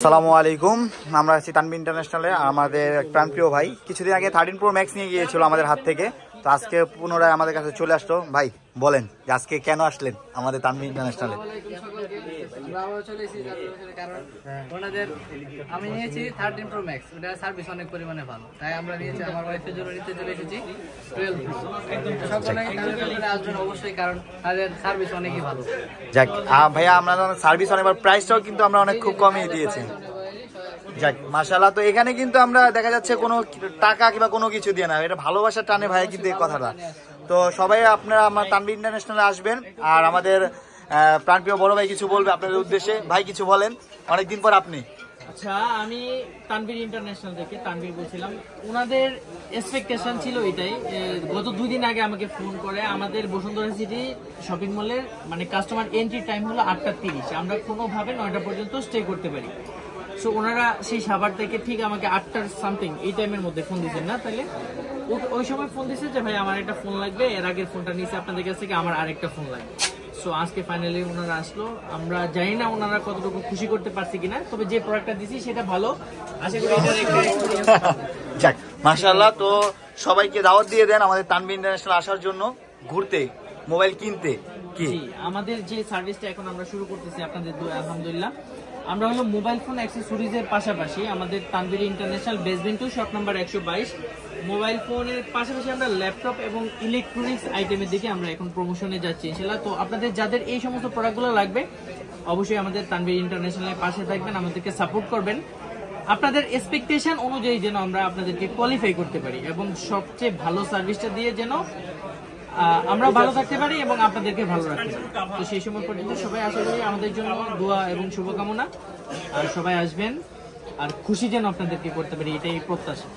আসসালামু আলাইকুম। আমরা আছি তানভীর ইন্টারন্যাশনালে। আমাদের প্রাণপ্রিয় ভাই কিছুদিন আগে 13 প্রো ম্যাক্স নিয়ে গিয়েছিল আমাদের হাত থেকে, তো আজকে পুনরায় আমাদের কাছে চলে আসলো। ভাই বলেন যে আজকে কেন আসলেন আমাদের তানভীর ইন্টারন্যাশনালে? আমি নিয়েছি 13 প্রো ম্যাক্স, ওটা সার্ভিস অনেক পরিমাণে ভালো, তাই আমরা নিয়েছি। আমার ওয়াইফের জন্য নিতে চলে এসেছি 12 প্রো। সকলে তাদের আসবেন অবশ্যই, কারণ তাদের সার্ভিস অনেকই ভালো। যাক ভাইয়া, আমরা সার্ভিস অনেকবার প্রাইসটাও কিন্তু আমরা অনেক খুব কমিয়ে দিয়েছি। যাক মাশাআল্লাহ। তো এখানে কিন্তু আমরা দেখা যাচ্ছে কোনো টাকা কিংবা কোনো কিছু দিয়ে না, এটা ভালোবাসার টানে ভাই কিন্তু এই কথাটা। তো সবাই আপনারা আমার তানভীর ইন্টারন্যাশনালে আসবেন। আর আমাদের প্রাণপ্রিয় বড় ভাই কিছু বলবে আপনাদের উদ্দেশ্যে। ভাই কিছু বলেন, অনেকদিন পর আপনি। আচ্ছা, আমি তানভীর ইন্টারন্যাশনাল থেকে তানভীর বলছিলাম। ওনাদের এক্সপেকটেশন ছিল এটাই, গত 2 দিন আগে আমাকে ফোন করে। আমাদের বসুন্ধরা সিটি শপিং মলের মানে কাস্টমার এন্ট্রি টাইম হলো 8:30, আমরা কোনোভাবে 9টা পর্যন্ত স্টে করতে পারি। সো ওনারা সেই সাভার থেকে ঠিক আমাকে 8টার সামথিং এই টাইমের মধ্যে ফোন দিচ্ছেন না, তাহলে ওই সময় ফোন দিচ্ছে যে ভাই আমার একটা ফোন লাগবে, এর আগের ফোনটা নিয়েছে আপনাদের কাছ থেকে, আমার আরেকটা ফোন লাগবে। সো আজকে ফাইনালি ওনারা আসলো। আমরা জানি না ওনারা কতটুকু খুশি করতে পারছি কিনা, তবে যে প্রোডাক্টটা দিছি সেটা ভালো। আশা করি এটার একটা এক্সপেরিয়েন্স পাবো। যাক মাশাআল্লাহ। তো সবাইকে দাওয়াত দিয়ে দেন আমাদের তানভীর ইন্টারন্যাশনাল আসার জন্য, ঘুরতে, মোবাইল কিনতে। কি আমাদের যে সার্ভিসটা এখন আমরা শুরু করতেছি আপনাদের আলহামদুলিল্লাহ, আমরা হলো মোবাইল ফোন অ্যাক্সেসরিজের পাশাপাশি আমাদের Tanvir international basement 2 shop number 122 mobile ফোনের পাশাপাশি আমরা ল্যাপটপ এবং ইলেকট্রনিক্স আইটেমের দিকে আমরা এখন প্রমোশনে যাচ্ছি ইনশাআল্লাহ। তো আপনাদের যাদের এই সমস্ত প্রোডাক্টগুলো লাগবে অবশ্যই আমাদের তানভীর ইন্টারন্যাশনালের পাশে থাকবেন, আমাদেরকে সাপোর্ট করবেন। আপনাদের এক্সপেকটেশন অনুযায়ী যেন আমরা আপনাদেরকে কোয়ালিফাই করতে পারি এবং সবচেয়ে ভালো সার্ভিসটা দিয়ে যেন আমরা ভালো থাকতে পারি এবং আপনাদেরকে ভালো রাখতে পারি। তো সেই সময় পর্যন্ত সবাই আশা করি আমাদের জন্য দোয়া এবং শুভকামনা। আর সবাই আসবেন আর খুশি যেন আপনাদেরকে করতে পারি, এটাই প্রত্যাশা।